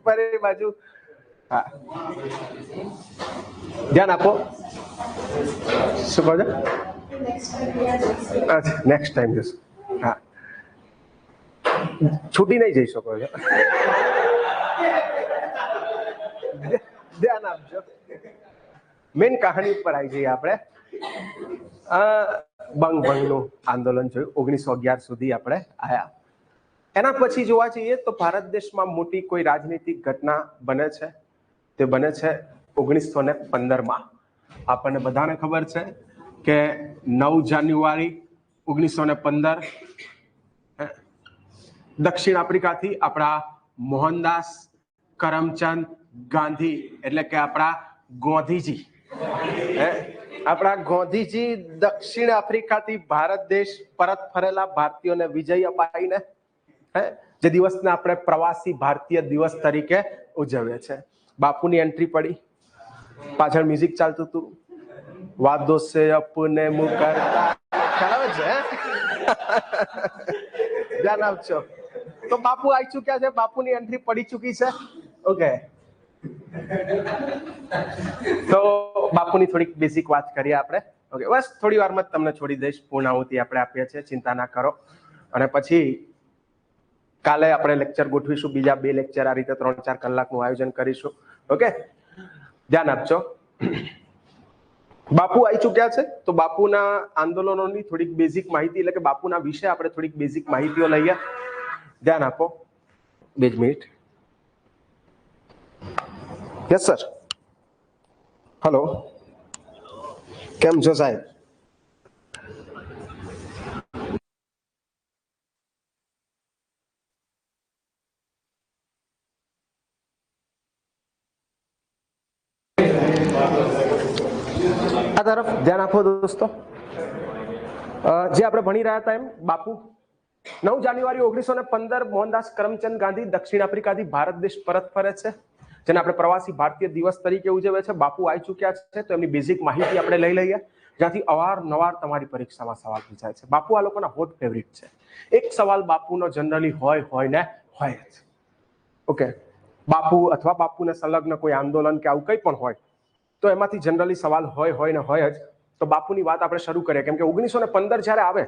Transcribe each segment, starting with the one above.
ઉપર એ બાજુ. હા, ધ્યાન આપો. શું કહો છો? અચ્છા, નેક્સ્ટ ટાઈમ જશું. હા, છૂટી નહીં જઈ શકો છો. ધ્યાન આપજો. મેન કહાની ઉપર આવી જઈએ આપણે. બંગનું આંદોલન જોયું 1911 સુધી આપણે આયા. એના પછી જોવા જઈએ તો ભારત દેશમાં મોટી કોઈ રાજનીતિક ઘટના બને છે. તે બને છે 1915માં. આપણને બધાને ખબર છે કે 9 જાન્યુઆરી 1915 દક્ષિણ આફ્રિકાથી આપણા મોહનદાસ કરમચંદ ગાંધી એટલે કે આપણા ગોંધીજી દક્ષિણ આફ્રિકાથી ભારત દેશ પરત ફરેલા ભારતીયોને વિજય અપાઈને જે દિવસને આપણે પ્રવાસી ભારતીય દિવસ તરીકે ઉજવીએ છે. બાપુની એન્ટ્રી પડી, પાછળ મ્યુઝિક ચાલતું હતું, વાદો સે અપને મુકરતા, ખ્યાલ આવે છે? ધ્યાન આપજો. તો બાપુ આવી ચુક્યા છે, બાપુની એન્ટ્રી પડી ચુકી છે. ઓકે, તો બાપુની થોડીક બેઝિક વાત કરીએ આપણે. ઓકે, બસ થોડી વારમાં જ તમને છોડી દઈશ. પૂર્ણાહુતિ આપણે આપીએ છીએ, ચિંતા ના કરો. અને પછી કાલે આપણે લેક્ચર ગોઠવીશું, બીજા 2 લેક્ચર, આ રીતે 3-4 કલાકનું આયોજન કરીશું. ઓકે, ધ્યાન આપજો. બાપુ આવી ચુક્યા છે, તો બાપુના આંદોલનોની થોડીક બેઝિક માહિતી, એટલે કે બાપુના વિશે આપણે થોડીક બેઝિક માહિતીઓ લઈએ. ધ્યાન આપો. 2 મિનિટ. Yes sir. હેલો, કેમ છો સાહેબ? આ તરફ ધ્યાન આપો દોસ્તો. જે આપણે ભણી રહ્યા હતા એમ, બાપુ 9 જાન્યુઆરી 1915 મોહનદાસ કરમચંદ ગાંધી દક્ષિણ આફ્રિકાથી ભારત દેશ પરત ફરે છે, જેને આપણે પ્રવાસી ભારતીય દિવસ તરીકે ઉજવે છે. બાપુ આવી ચુક્યા છે, તો એમની બેઝિક માહિતી આપણે લઈ લઈએ, જ્યાંથી અવારનવાર તમારી પરીક્ષામાં સવાલ પૂછાય છે. બાપુ આ લોકોના હોટ ફેવરિટ છે. એક સવાલ બાપુનો જનરલી હોય જ. ઓકે, બાપુ અથવા બાપુને સંલગ્ન કોઈ આંદોલન કે આવું કંઈ પણ હોય તો એમાંથી જનરલી સવાલ હોય જ. તો બાપુની વાત આપણે શરૂ કરીએ, કેમ કે 1915 જ્યારે આવે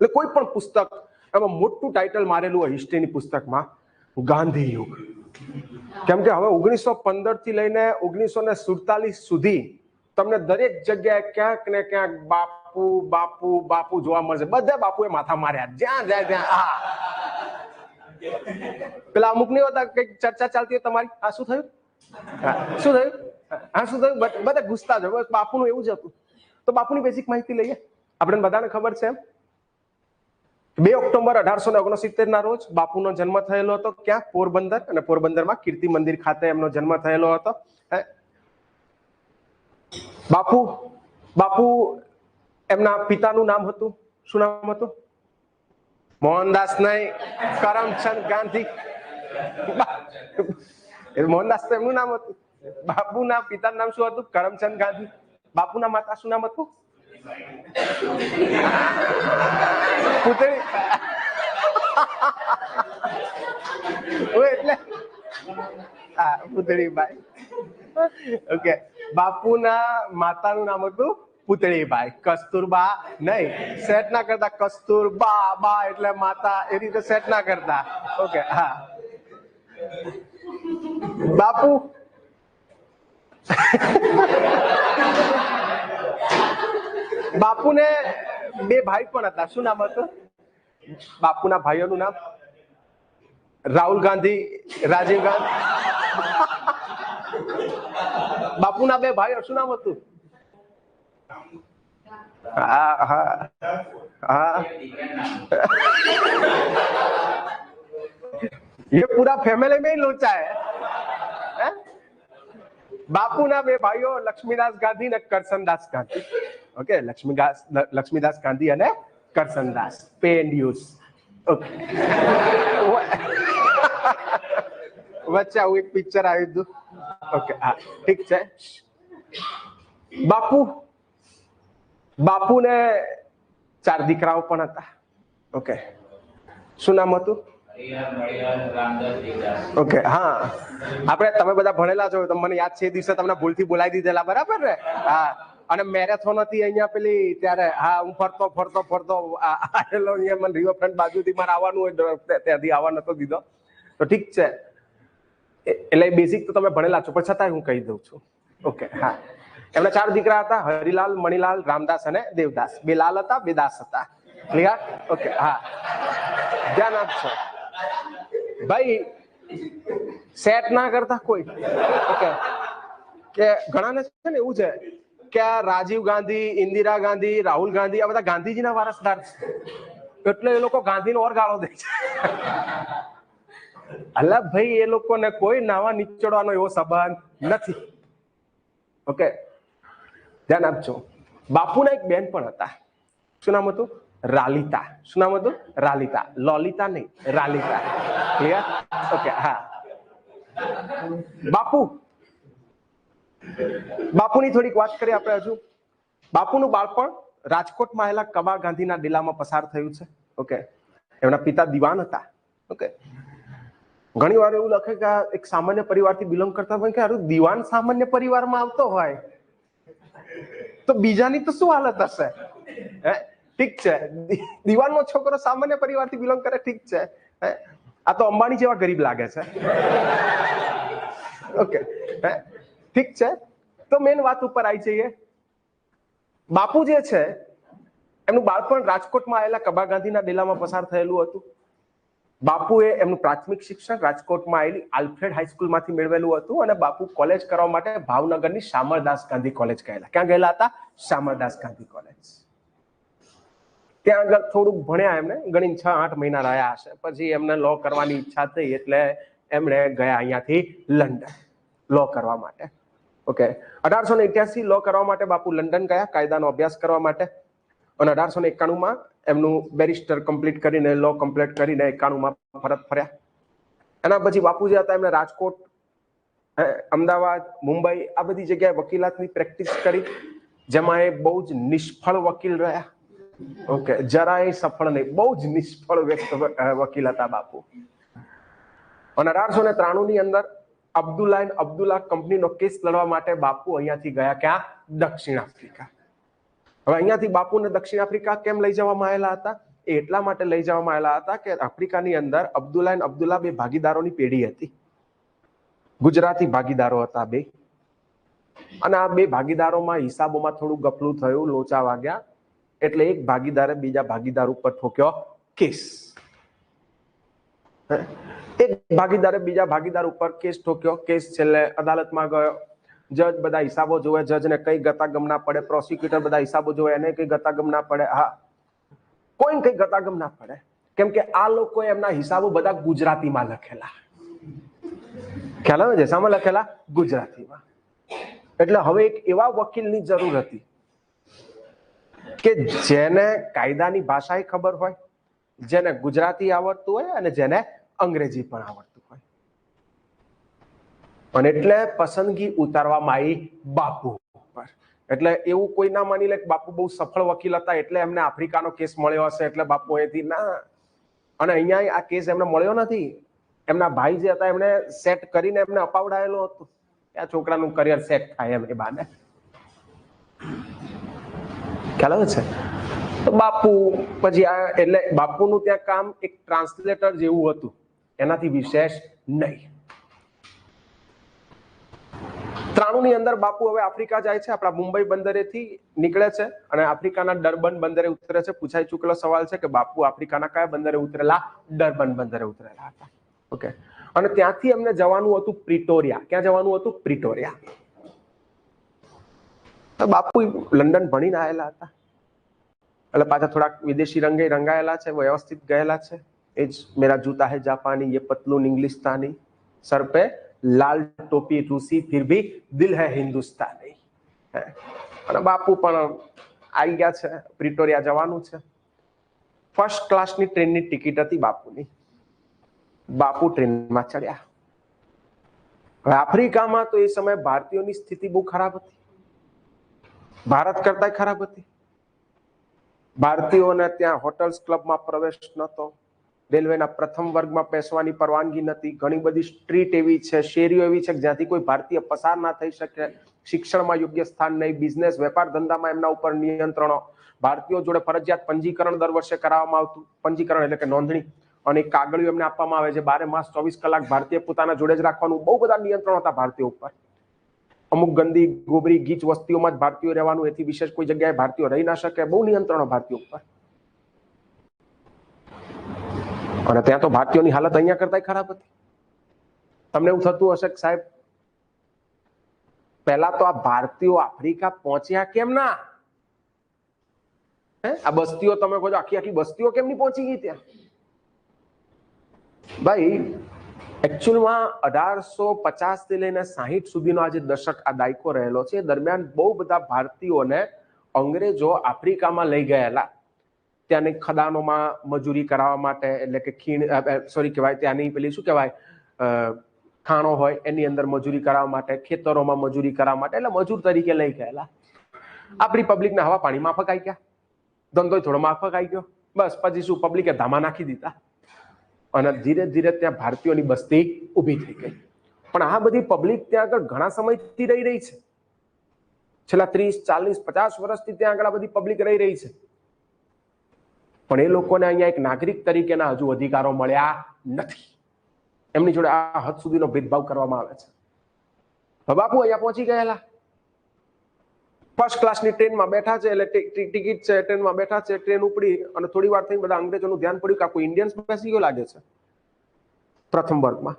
એટલે કોઈ પણ પુસ્તક એમાં મોટું ટાઇટલ મારેલું હોય હિસ્ટ્રીની પુસ્તકમાં, ગાંધી યુગ. કેમ કે હવે 1915 થી લઈને 1947 સુધી તમને દરેક જગ્યાએ ક્યાંક ને ક્યાંક બાપુ બાપુ બાપુ જોવા મળશે. બધા બાપુએ માથા માર્યા, જ્યાં જાય ત્યાં. પેલા અમુક નહીં હોતા, કઈક ચર્ચા ચાલતી હોય તમારી, આ શું થયું, શું થયું, હા શું થયું, બધા ગુસ્સા જ. બાપુનું એવું જ હતું. તો બાપુની બેઝિક માહિતી લઈએ. આપણે બધાને ખબર છે 2 ઓક્ટોબર 1869 ના રોજ બાપુનો જન્મ થયેલો હતો. ક્યાં? પોરબંદર. અને પોરબંદરમાં કીર્તિ મંદિર ખાતે એમનો જન્મ થયેલો હતો. બાપુ એમના પિતાનું નામ હતું, શું નામ હતું? મોહનદાસ નહીં, કરમચંદ ગાંધી. મોહનદાસ તો એમનું નામ હતું. બાપુના પિતાનું નામ શું હતું? કરમચંદ ગાંધી. બાપુના માતા શું નામ હતું? પુતળી. એટલે પુતળીબાઈ. ઓકે, બાપુના માતાનું નામ હતું પુતળીબાઈ. કસ્તુરબા નહીં, સેટ ના કરતા. કસ્તુરબા બા એટલે માતા, એ રીતે સેટ ના કરતા. ઓકે, હા. બાપુ બાપુને 2 ભાઈ પણ હતા. શું નામ હતું બાપુના ભાઈઓનું નામ? રાહુલ ગાંધી, રાજીવ ગાંધી. બાપુના 2 ભાઈઓ શું નામ હતું? ये पूरा फैमिली में ही लोचा है. બાપુના 2 ભાઈઓ લક્ષ્મીદાસ ગાંધી અને કરસનદાસ ગાંધી. ઓકે, લક્ષ્મીદાસ ગાંધી અને Karsandas. Pay and use. Okay, વચ્ચે આવું એક પિક્ચર આવ્યું હતું. ઓકે, હા ઠીક છે. બાપુને 4 દીકરાઓ પણ હતા. ઓકે, શું નામ હતું? ઓકે, હા, આપણે તમે બધા ભણેલા છો તો મને યાદ છે એ દિવસે તમને ભૂલથી બોલાવી દીધેલા, બરાબર ને? હા, અને મેરેથોન હતી અહીંયા પેલી ત્યારે, હા, હું ફરતો આવેલો અહીંયા, મને રિવરફ્રન્ટ બાજુથી મારે આવવાનું હોય, ત્યાંથી આવવા નતો દીધો. તો ઠીક છે, એટલે બેઝિક તો તમે ભણેલા છો, પણ છતાંય હું કહી દઉં છું. ઓકે, હા, એમના 4 દીકરા હતા, હરિલાલ, મણિલાલ, રામદાસ અને દેવદાસ. 2 લાલ હતા, 2 દાસ હતા. ક્લિયર? ઓકે, હા, ધ્યાન આપશો ભાઈ, સેટ ના કરતા કોઈ. ઓકે, કે ઘણાને છે ને એવું છે કે આ રાજીવ ગાંધી, ઇન્દિરા ગાંધી, રાહુલ ગાંધી આ બધા ગાંધીજીના વારસદાર છે, એટલે એ લોકો ગાંધીનો ઓર ગાળો દે છે. અલ્લા ભાઈ, એ લોકોને કોઈ નાવા નીચોડવાનો એવો સંબંધ નથી. ઓકે, ધ્યાન આપજો. બાપુના એક બેન પણ હતા. શું નામ હતું? રાલિતા. શું નામ હતું? રાલિતા. લોલિતા નહીં, રાલિતા. ક્લિયર? ઓકે, હા. બાપુની થોડીક વાત કરીએ આપણે હજુ. બાપુનું બાળપણ રાજકોટમાં આવેલા કબા ગાંધીના ડેલામાં પસાર થયું છે. ઓકે, એમના પિતા દિવાન હતા. ઓકે, ઘણી વાર એવું લખે કે એક સામાન્ય પરિવારથી બિલોંગ કરતા હોય, કે દિવાન સામાન્ય પરિવારમાં આવતો હોય તો બીજાની તો શું હાલત હશે? હે, ઠીક છે, દિવાનનો છોકરો સામાન્ય પરિવારથી બિલોંગ કરે, ઠીક છે, આ તો અંબાણી જેવા ગરીબ લાગે છે. ઓકે, ઠીક છે, તો મેન વાત ઉપર આવી જઈએ. બાપુ જે છે એમનું બાળપણ રાજકોટમાં આવેલા કબા ગાંધીના ડેલામાં પસાર થયેલું હતું. બાપુએ એમનું પ્રાથમિક શિક્ષણ રાજકોટમાં આવેલી આલ્ફ્રેડ હાઈસ્કૂલમાંથી મેળવેલું હતું, અને બાપુ કોલેજ કરવા માટે ભાવનગરની શામળદાસ ગાંધી કોલેજ ગયેલા. ક્યાં ગયેલા હતા? શામળદાસ ગાંધી કોલેજ. ત્યાં આગળ થોડુંક ભણ્યા, એમને ગણીને 6-8 મહિના રહ્યા હશે. પછી એમને લો કરવાની ઈચ્છા થઈ, એટલે એમણે ગયા અહીંયાથી લંડન લો કરવા માટે. ઓકે, 1881 લો કરવા માટે બાપુ લંડન ગયા, કાયદાનો અભ્યાસ કરવા માટે. અને 1891માં એમનું બેરિસ્ટર કમ્પ્લીટ કરીને, લો કમ્પ્લીટ કરીને 91માં પરત ફર્યા. એના પછી બાપુ જે હતા એમણે રાજકોટ, અમદાવાદ, મુંબઈ આ બધી જગ્યાએ વકીલાતની પ્રેક્ટિસ કરી, જેમાં એ બહુ જ નિષ્ફળ વકીલ રહ્યા. ઓકે, જરાય સફળ નહીં, બહુ જ નિષ્ફળ વકીલ હતા બાપુ. અને 1893ની અંદર અબ્દુલ્લા કંપનીનો કેસ લડવા માટે બાપુ અહીંયાથી ગયા. ક્યાં? દક્ષિણ આફ્રિકા. હવે અહીંયાથી બાપુને દક્ષિણ આફ્રિકા કેમ લઈ જવામાં આવેલા હતા? એ એટલા માટે લઈ જવામાં આવેલા હતા કે આફ્રિકાની અંદર અબ્દુલ્લા 2 ભાગીદારોની પેઢી હતી. ગુજરાતી ભાગીદારો હતા 2, અને આ 2 ભાગીદારોમાં હિસાબોમાં થોડું ગફલું થયું, લોચા વાગ્યા, એટલે એક ભાગીદારે બીજા ભાગીદાર ઉપર ઠોક્યો કેસ. એક ભાગીદારે બીજા ભાગીદાર ઉપર કેસ ઠોક્યો. કેસ છેલ્લે અદાલતમાં ગયો. જજ બધા હિસાબો જોવે, જજને કઈ ગતાગમ ના પડે. પ્રોસિક્યુટર બધા હિસાબો જોવે, એને કઈ ગતાગમ ના પડે. હા, કોઈ કઈ ગતાગમ ના પડે, કેમ કે આ લોકો એમના હિસાબો બધા ગુજરાતીમાં લખેલા. ખ્યાલ આવે છે? શામાં લખેલા? ગુજરાતીમાં. એટલે હવે એક એવા વકીલની જરૂર હતી કે જેને કાયદાની ભાષા ખબર હોય, જેને ગુજરાતી આવડતું હોય, અને જેને અંગ્રેજી પણ આવડતું હોય. અને એટલે પસંદગી ઉતારવામાં આવી બાપુ પર. એટલે એવું કોઈ ના માની લે કે બાપુ બહુ સફળ વકીલ હતા એટલે એમને આફ્રિકાનો કેસ મળ્યો હશે એટલે બાપુ અહીંથી ના. અને અહીંયા આ કેસ એમને મળ્યો નથી. એમના ભાઈ જે હતા એમને સેટ કરીને એમને અપાવડાયેલો હતો. આ છોકરાનું કરિયર સેટ થાય એમ એ બાને. ખ્યાલ આવે છે? તો બાપુ પછી એટલે બાપુનું ત્યાં કામ એક ટ્રાન્સલેટર જેવું હતું, એનાથી વિશેષ નહીં. 93ની અંદર બાપુ હવે આફ્રિકા જાય છે. આપણા મુંબઈ બંદરેથી નીકળે છે અને આફ્રિકાના ડર્બન બંદરે ઉતરે છે. પૂછાઈ ચૂકેલો સવાલ છે કે બાપુ આફ્રિકાના કયા બંદરે ઉતરેલા? ડર્બન બંદરે ઉતરેલા હતા. ઓકે, અને ત્યાંથી એમને જવાનું હતું પ્રિટોરિયા. ક્યાં જવાનું હતું? પ્રિટોરિયા. તો બાપુ લંડન ભણીને આવેલા હતા, એટલે પાછા થોડાક વિદેશી રંગે રંગાયેલા છે, વ્યવસ્થિત ગયેલા છે. એ જ મેરા જૂતા હે જાપાની, યે પતલૂન ઇંગ્લિસ્તાની, સર પે લાલ ટોપી રૂસી, ફિર ભી દિલ હે હિન્દુસ્તાની. અને બાપુ પણ આવી ગયા છે, પ્રિટોરિયા જવાનું છે. ફર્સ્ટ ક્લાસની ટ્રેનની ટિકિટ હતી બાપુની. બાપુ ટ્રેનમાં ચડ્યા. હવે આફ્રિકામાં તો એ સમયે ભારતીયોની સ્થિતિ બહુ ખરાબ હતી, ભારત કરતા ખરાબ હતી. ભારતીયોને ત્યાં હોટલ્સ ક્લબમાં પ્રવેશ નહોતો, રેલવેના પ્રથમ વર્ગમાં બેસવાની પરવાનગી નથી, ઘણી બધી સ્ટ્રીટ એવી છે, શેરીઓ એવી છે કે જ્યાંથી કોઈ ભારતીય પસાર ના થઈ શકે, શિક્ષણમાં યોગ્ય સ્થાન નહીં, બિઝનેસ વેપાર ધંધામાં એમના ઉપર નિયંત્રણો, ભારતીયો જોડે ફરજિયાત પંજીકરણ દર વર્ષે કરાવવામાં આવતું, પંજીકરણ એટલે કે નોંધણી, અને કાગળિયો એમને આપવામાં આવે છે, 12 માસ 24 કલાક ભારતીય પોતાના જોડે જ રાખવાનું, બહુ બધા નિયંત્રણો હતા ભારતીયો ઉપર. અમુક ગંદી ગોબરી ગીચ વસ્તીઓમાં જ ભારતીયો રહેવાનું, એથી વિશેષ કોઈ જગ્યાએ ભારતીયો રહી ના શકે, બહુ નિયંત્રણો ભારતીયો ઉપર. અને ત્યાં તો ભારતીયોની હાલત અહીંયા કરતા ખરાબ હતી. તમને એવું થતું હશે કે સાહેબ પહેલા તો આ ભારતીયો આફ્રિકા પહોંચ્યા કેમ ના? આ બસ્તીઓ તમે કહો છો આખી આખી બસ્તીઓ કેમ નહીં પહોંચી ગઈ ત્યાં? ભાઈ એકચ્યુઅલમાં 1850 થી લઈને 60 સુધીનો આ જે દશક, આ દાયકો રહેલો છે, દરમિયાન બહુ બધા ભારતીયોને અંગ્રેજો આફ્રિકામાં લઈ ગયેલા, ત્યાંની ખદાનોમાં મજૂરી કરાવવા માટે, એટલે કે ત્યાંની પેલી શું કહેવાય, ખાણો હોય એની અંદર મજૂરી કરાવવા માટે, ખેતરોમાં મજૂરી કરાવવા માટે, એટલે મજૂર તરીકે લઈ ગયેલા. આપણી પબ્લિકને હવા પાણી માફક આવી ગયા, ધંધો થોડો માફક આવી ગયો, બસ પછી શું પબ્લિકે ધામા નાખી દીધા અને ધીરે ધીરે ત્યાં ભારતીયોની બસ્તી ઊભી થઈ ગઈ. પણ આ બધી પબ્લિક ત્યાં આગળ ઘણા સમયથી રહી છે, છેલ્લા 30, 40, 50 વર્ષથી ત્યાં આગળ આ બધી પબ્લિક રહી છે. પણ એ લોકોને અહીંયા એક નાગરિક તરીકેના હજુ અધિકારો મળ્યા નથી. એમની જોડે આ હદ સુધીનો ભેદભાવ કરવામાં આવે છે. બાપુ અહીંયા પહોંચી ગયેલા, ફર્સ્ટ ક્લાસની ટ્રેનમાં બેઠા છે, એટલે ટિકિટ છે, ટ્રેનમાં બેઠા છે, ટ્રેન ઉપડી અને થોડી વાર થઈ બધા અંગ્રેજોનું ધ્યાન પડ્યું કે આ કોઈ ઇન્ડિયન્સ બેસી ગયો લાગે છે પ્રથમ વર્ગમાં.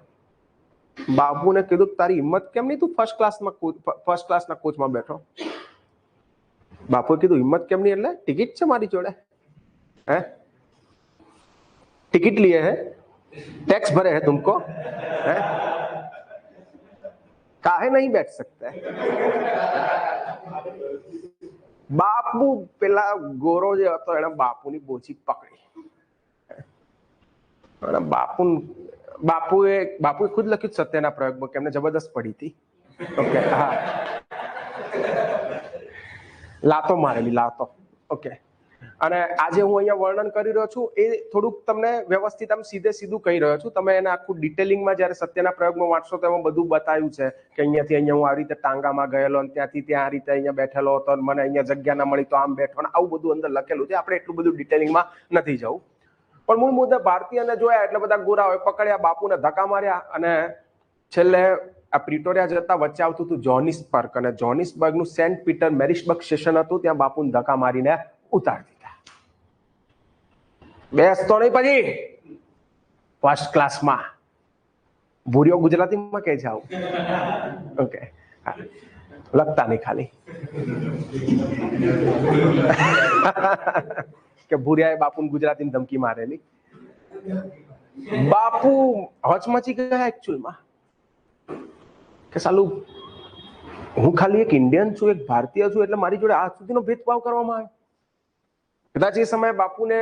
બાપુને કીધું તારી હિંમત કેમ નહીં, તું ફર્સ્ટ ક્લાસના કોચમાં બેઠો? બાપુએ કીધું હિંમત કેમ નહીં, એટલે ટિકિટ છે મારી જોડે. है टिकट लिए है, टैक्स भरे है तुमको, है काहे नहीं बैठ सकते? બાપુ પેલા ગોરો જે હતો એને બાપુની બોચી પકડી અને બાપુએ ખુદ લખ્યું સત્યના પ્રયોગમાં કે એમને જબરદસ્ત પડી હતી. ઓકે, હા, લાતો મારેલી, લાતો. ઓકે, અને આજે હું અહીંયા વર્ણન કરી રહ્યો છું એ થોડુંક તમને વ્યવસ્થિત આમ સીધું કહી રહ્યો છું. તમે એને આખું ડિટેલિંગમાં જયારે સત્યના પ્રયોગમાં વાંચશો તો એમાં બધું બતાવ્યું છે કે અહીંયાથી અહીંયા હું આવી રીતે ટાંગામાં ગયેલો, ત્યાંથી ત્યાં આ રીતે અહીંયા બેઠેલો હતો, મને અહીંયા જગ્યા ના મળી તો આમ બેઠો, અને આવું બધું અંદર લખેલું છે. આપણે એટલું બધું ડિટેલિંગમાં નથી જવું. પણ મૂળ મુદ્દે ભારતીયને જોયા એટલે બધા ગોરાઓએ પકડ્યા, બાપુને ધક્કા માર્યા અને છેલ્લે આ પ્રિટોરિયા જતા વચ્ચે આવતું હતું જોહાનિસબર્ગ, અને જોહાનિસબર્ગનું સેન્ટ પીટર મેરિટ્સબર્ગ સ્ટેશન હતું, ત્યાં બાપુને ધક્કા મારીને ઉતારી દીધા. બેસતો નહીં પછી ફર્સ્ટ ક્લાસમાં. ભૂરિયો ગુજરાતીમાં કહે છે આવું. ઓકે, લખતા નહીં ખાલી કે ભૂરિયાએ બાપુને ગુજરાતીની ધમકી મારેલી. બાપુ હચમચી ગયા એકચ્યુઅલમાં કે સાલું હું ખાલી એક ઇન્ડિયન છું, એક ભારતીય છું, એટલે મારી જોડે આજ સુધીનો ભેદભાવ કરવામાં આવે. કદાચ એ સમયે બાપુને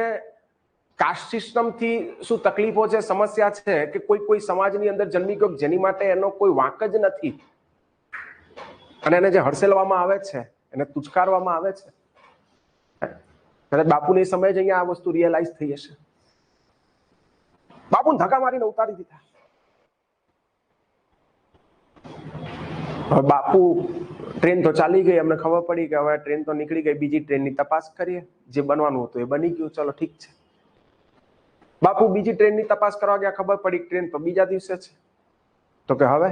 કાસ્ટ સિસ્ટમ થી શું તકલીફો છે, સમસ્યા છે કે કોઈ સમાજની અંદર જન્મી ગયો જેની માટે એનો કોઈ વાંક જ નથી, અને એને જે હડસેલવામાં આવે છે, એને તુચકારવામાં આવે છે. કદાચ બાપુને એ સમયે જ અહીંયા આ વસ્તુ રિયલાઇઝ થઈ હશે. બાપુને ધક્કા મારીને ઉતારી દીધા. હવે બાપુ, ટ્રેન તો ચાલી ગઈ, અમને ખબર પડી કે હવે ટ્રેન તો નીકળી ગઈ, બીજી ટ્રેનની તપાસ કરીએ, જે બનવાનું હતું એ બની ગયું, ચલો ઠીક છે. બાપુ બીજી ટ્રેનની તપાસ કરવા ગયા, ખબર પડી ટ્રેન તો બીજા દિવસે છે. તો કે હવે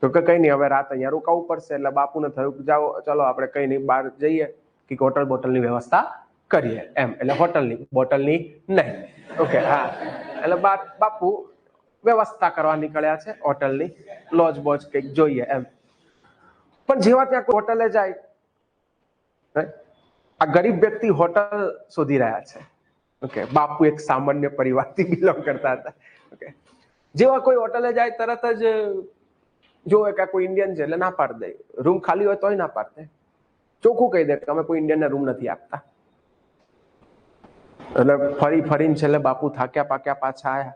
તો કે કઈ નહીં, હવે રાત અહીંયા રોકાવું પડશે. એટલે બાપુને થયું કે જાઓ, ચલો આપણે કઈ નહીં, બહાર જઈએ કે હોટલ બોટલની વ્યવસ્થા કરીએ એમ. એટલે હોટલની બોટલની નહીં. ઓકે, હા, એટલે બાપુ વ્યવસ્થા કરવા નીકળ્યા છે હોટલની, લોજ બોજ કંઈક જોઈએ એમ. પણ જેવા ત્યાં હોટલે જાય, આ ગરીબ વ્યક્તિ હોટલ શોધી રહ્યા છે. ઓકે, બાપુ એક સામાન્ય પરિવારથી બિલોંગ કરતા હતા. ઓકે, જેવા કોઈ હોટલે જાય તરત જ જોવે કે કોઈ ઇન્ડિયન છે એટલે ના પાડી દે. રૂમ ખાલી હોય તોય ના પાડી દે, ચોખ્ખું કહી દે કે અમે કોઈ ઇન્ડિયનને રૂમ નથી આપતા. એટલે ફરીને છેલ્લે બાપુ થાક્યા પાક્યા પાછા આવ્યા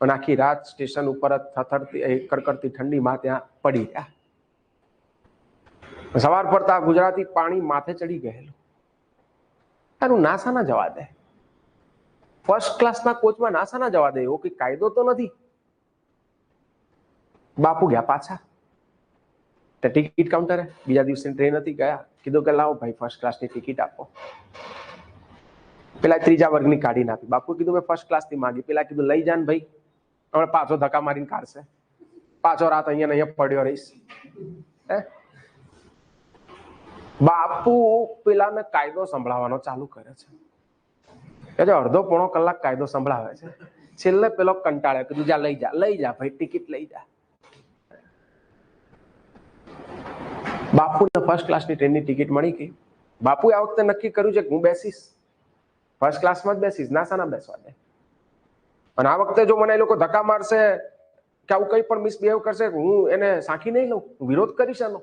અને આખી રાત સ્ટેશન ઉપર થથડતી કડકડતી ઠંડીમાં ત્યાં પડી ગયા. સવાર પડતા ગુજરાતી પાણી માથે ચડી ગયેલું. તારું નાસા ના જવા દે. ફર્સ્ટ ક્લાસના કોચમાં નાસા ના જવા દે, એવો કઈ કાયદો તો નથી. બાપુ ગયા પાછા ટિકિટ કાઉન્ટરે, બીજા દિવસે ટ્રેન હતી, ગયા, કીધું કે લાવો ભાઈ ફર્સ્ટ ક્લાસની ટિકિટ આપો. પેલા ત્રીજા વર્ગની કાઢીને આપી. બાપુ કીધું મેં ફર્સ્ટ ક્લાસની માંગી. પેલા કીધું લઈ જા ને ભાઈ, હમણાં પાછો ધક્કા મારીને કાઢશે, પાછો રાત અહીંયા અહીંયા પડ્યો રહીશ. બાપુ પેલાને કાયદો સંભળાવવાનો ચાલુ કરે છે. અડધો પોણો કલાક કાયદો સંભળાવે છે. છેલ્લે પેલો કંટાળે, કીધું જા લઈ જા ભાઈ, ટિકિટ લઈ જા. બાપુને ફર્સ્ટ ક્લાસની ટ્રેનની ટિકિટ મળી ગઈ. બાપુએ આ વખતે નક્કી કર્યું છે કે હું બેસીશ, ફર્સ્ટ ક્લાસમાં જ બેસીશ, નાસા ના બેસવા દે. અને આ વખતે જો મને એ લોકો ધક્કા મારશે કે આવું કઈ પણ મિસબિહેવ કરશે, હું એને સાંખી નહીં લઉં, હું વિરોધ કરીશ એનો,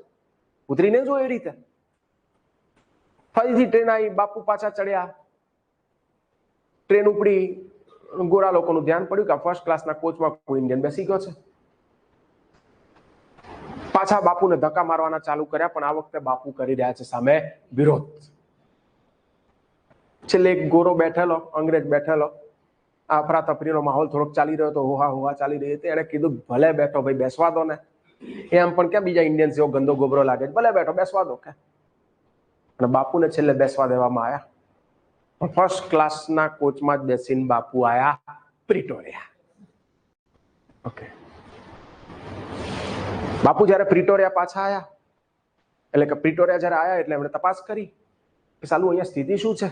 ઉતરી નહીં જો એ રીતે. ફરીથી ટ્રેન આવી, બાપુ પાછા ચડ્યા, ટ્રેન ઉપડી, ગોરા લોકોનું ધ્યાન પડ્યું કે ફર્સ્ટ ક્લાસના કોચમાં કોઈ ઇન્ડિયન બેસી ગયો છે. પાછા બાપુને ધક્કા મારવાના ચાલુ કર્યા, પણ આ વખતે બાપુ કરી રહ્યા છે સામે વિરોધ. છેલ્લે એક ગોરો બેઠેલો, અંગ્રેજ બેઠેલો, આ અફરાતફરીનો માહોલ થોડોક ચાલી રહ્યો હતો, હોહા ચાલી રહી હતી. એને કીધું ભલે બેઠો ભાઈ, બેસવા દો ને. એમ પણ કે બીજા ઇન્ડિયન્સ એવો ગંદો ગોબરો લાગે છે, ભલે બેઠો, બેસવા દો કે. અને બાપુને છેલ્લે બેસવા દેવામાં આવ્યા. ફર્સ્ટ ક્લાસના કોચમાં જ બેસીને બાપુ આયા પ્રિટોરિયા. ઓકે, બાપુ જયારે પ્રિટોરિયા પાછા આયા, એટલે કે પ્રિટોરિયા જયારે આયા એટલે એમણે તપાસ કરી કે સાલું અહીંયા સ્થિતિ શું છે.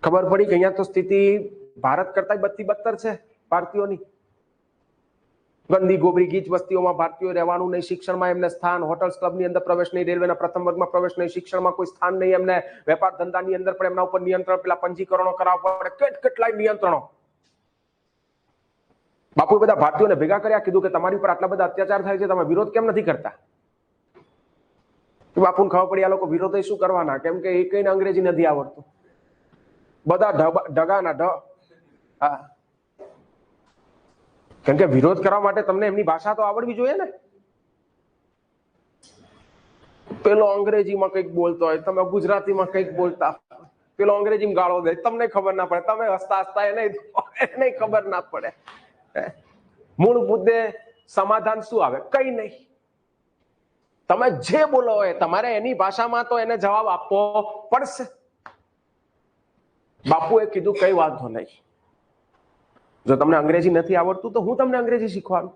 ખબર પડી કે અહીંયા તો સ્થિતિ ભારત કરતા બદતર છે ભારતીયોની. ગંદી ગોબરી ગીચ વસ્તીઓમાં ભારતીયો રહેવાનું નહીં, શિક્ષણમાં એમને સ્થાન, હોટલ્સ ક્લબની અંદર પ્રવેશ નહીં, રેલવેના પ્રથમ વર્ગમાં પ્રવેશ નહીં, શિક્ષણમાં કોઈ સ્થાન નહીં એમને, વેપાર ધંધાની અંદર પણ એમના ઉપર નિયંત્રણ, પેલા પંજીકરણો કરાવવા પડે, કેટલાય નિયંત્રણો. બાપુએ બધા ભારતીયોને ભેગા કર્યા, કીધું કે તમારી ઉપર આટલા બધા અત્યાચાર થાય છે, તમે વિરોધ કેમ નથી કરતા. બાપુને ખબર પડી આ લોકો વિરોધ શું કરવાના, કેમ કે એ કઈને અંગ્રેજી નથી આવડતું, બધા ઢગાના ઢ. હા, કેમ કે વિરોધ કરવા માટે તમને એમની ભાષા તો આવડવી જોઈએ ને. પેલો અંગ્રેજીમાં કંઈક બોલતો હોય, તમે ગુજરાતીમાં કંઈક બોલતા, પેલો અંગ્રેજીમાં ગાળો દે, તમને ખબર ના પડે, તમે હસતા હસતા એને ખબર ના પડે. મૂળ મુદ્દે સમાધાન શું આવે? કઈ નહીં. તમે જે બોલો હોય તમારે એની ભાષામાં તો એને જવાબ આપવો પડશે. બાપુએ કીધું કઈ વાંધો નહીં, જો તમને અંગ્રેજી નથી આવડતું તો હું તમને અંગ્રેજી શીખવાડું.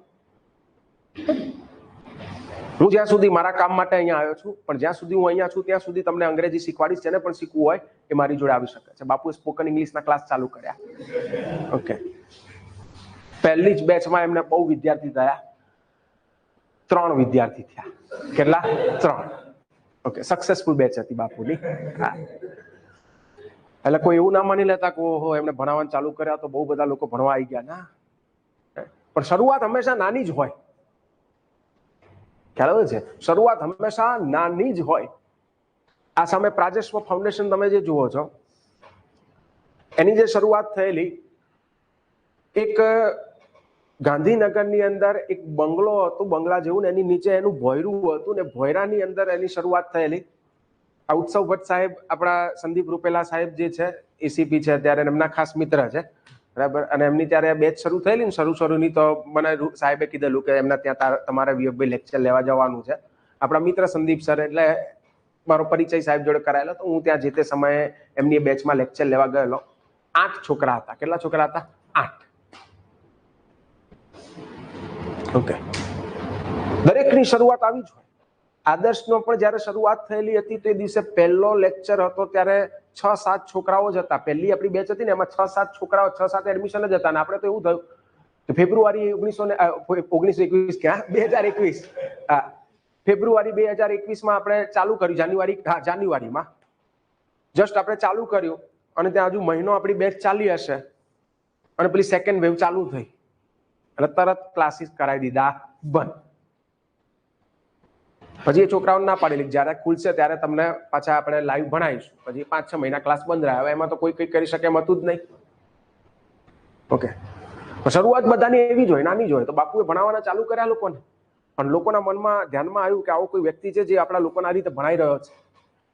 હું જ્યાં સુધી મારા કામ માટે અહીંયા આવ્યો છું, પણ જ્યાં સુધી હું અહીંયા છું ત્યાં સુધી તમને અંગ્રેજી શીખવાડીશ. જેને પણ શીખવું હોય એ મારી જોડે આવી શકે છે. બાપુએ સ્પોકન ઇંગ્લિશના ક્લાસ ચાલુ કર્યા. ઓકે, પહેલી જ બેચમાં એમને બહુ વિદ્યાર્થી થયા, 3 વિદ્યાર્થી થયા. કેટલા? 3. ઓકે, સક્સેસફુલ બેચ હતી બાપુની. હા, એટલે કોઈ એવું ના માની લેતા કે ઓહો એમને ભણાવવાનું ચાલુ કર્યા તો બહુ બધા લોકો ભણવા આવી ગયા. ના, પણ શરૂઆત હંમેશા નાની જ હોય. ખ્યાલ આવે છે? શરૂઆત હંમેશા નાની જ હોય. આ સામે પ્રાજેશ્વ ફાઉન્ડેશન તમે જે જુઓ છો, એની જે શરૂઆત થયેલી, એક ગાંધીનગરની અંદર એક બંગલો હતું, બંગલા જેવું, ને એની નીચે એનું ભોયરું હતું, ને ભોયરાની અંદર એની શરૂઆત થયેલી. આ ઉત્સવ ભટ્ટ સાહેબ, આપણા સંદીપ રૂપેલા સાહેબ જે છે, એસીપી છે ત્યારે, એમના ખાસ મિત્ર છે, બરાબર. અને એમની ત્યારે બેચ શરૂ થયેલી ને શરૂની, તો મને સાહેબે કીધેલું કે એમના ત્યાં તમારે વિવેકભાઈ લેક્ચર લેવા જવાનું છે. આપણા મિત્ર સંદીપ સર, એટલે મારો પરિચય સાહેબ જોડે કરાયેલો, તો હું ત્યાં જે તે સમયે એમની બેચમાં લેક્ચર લેવા ગયેલો. 8 છોકરા હતા. કેટલા છોકરા હતા? 8. ઓકે, દરેકની શરૂઆત આવી જ હોય. આદર્શનો પણ જયારે શરૂઆત થયેલી હતી તે દિવસે પહેલો લેક્ચર હતો ત્યારે 6-7 છોકરાઓ જ હતા. પહેલી આપણી બેચ હતી ને એમાં 6-7 છોકરાઓ, 6-7 એડમિશન જ હતા. અને આપણે તો એવું થયું કે ફેબ્રુઆરી 2021 ક્યાં 2021, હા, ફેબ્રુઆરી 2021માં આપણે ચાલુ કર્યું. જાન્યુઆરીમાં જસ્ટ આપણે ચાલુ કર્યું અને ત્યાં હજુ મહિનો આપણી બેચ ચાલી હશે અને પેલી સેકન્ડ વેવ ચાલુ થઈ એટલે તરત ક્લાસીસ કરાવી દીધા બંધ. પછી એ છોકરાઓને ના પાડેલી જયારે ખુલશે ત્યારે તમને પાછા આપણે લાઈવ ભણાવીશું. પછી 5-6 મહિના ક્લાસ બંધ રહ્યા. હવે એમાં તો કોઈ કંઈ કરી શકે એમ હતું જ નહીં. ઓકે, શરૂઆત બધાની એવી જ હોય, નાની જ હોય. તો બાપુએ ભણાવવાના ચાલુ કર્યા લોકોને, પણ લોકોના મનમાં ધ્યાનમાં આવ્યું કે આવો કોઈ વ્યક્તિ છે જે આપણા લોકોને આ રીતે ભણાઈ રહ્યો છે.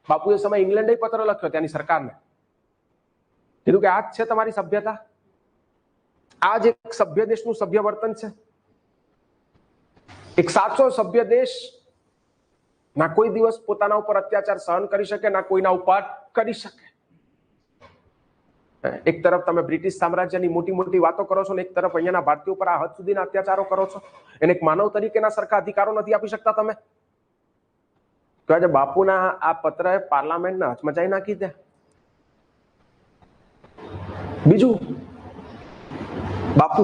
બાપુએ સમય ઇંગ્લેન્ડે પત્ર લખ્યો ત્યાંની સરકારને કીધું કે આ જ છે તમારી સભ્યતા, આ જ એક સભ્ય દેશનું સભ્ય વર્તન છે. એક સાચો સભ્ય દેશ ના કોઈ દિવસ પોતાના ઉપર અત્યાચાર સહન કરી શકે, ના કોઈના ઉપર કરી શકે. એક તરફ તમે બ્રિટિશ સામ્રાજ્યની મોટી મોટી વાતો કરો છો ને એક તરફ અહીંયાના ભારતીયો પર આ હદ સુધીના અત્યાચારો કરો છો. એને એક માનવ તરીકેના સરખા અધિકારો નથી આપી શકતા તમે. તો આજે બાપુના આ પત્રએ પાર્લામેન્ટને હચમચાઈ નાખી દે. બીજું બાપુ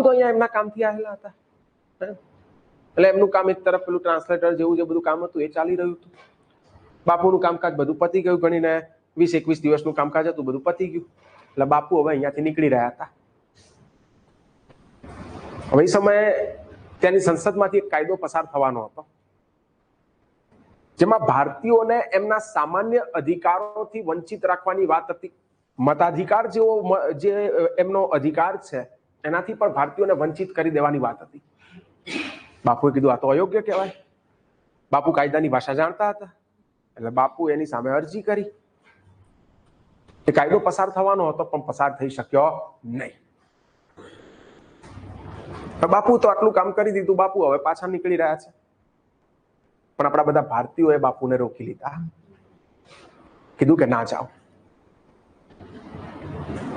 તો અહીંયા એમના કામથી આવેલા હતા, એટલે એમનું કામ એક તરફ પેલું ટ્રાન્સલેટર જેવું જે બધું કામ હતું એ ચાલી રહ્યું હતું. બાપુનું કામકાજ બધું પતી ગયું, ગણીને 20-21 દિવસનું કામકાજ હતું, બધું પતી ગયું. એટલે બાપુ હવે અહીંયાથી નીકળી રહ્યા હતા. હવે એ સમયે ત્યાંની સંસદમાંથી એક કાયદો પસાર થવાનો હતો, જેમાં ભારતીયોને એમના સામાન્ય અધિકારોથી વંચિત રાખવાની વાત હતી. મતાધિકાર જેવો જે એમનો અધિકાર છે એનાથી પણ ભારતીયોને વંચિત કરી દેવાની વાત હતી. બાપુએ કીધું આ તો અયોગ્ય કહેવાય. બાપુ કાયદાની ભાષા જાણતા હતા, એટલે બાપુ એની સામે અરજી કરી. એ કાયદો પસાર થવાનો હતો પણ પસાર થઈ શક્યો નહીં. બાપુ તો આટલું કામ કરી દીધું, બાપુ હવે પાછા નીકળી રહ્યા છે. પણ આપણા બધા ભારતીયોએ બાપુને રોકી લીધા. કીધું કે ના જાઓ.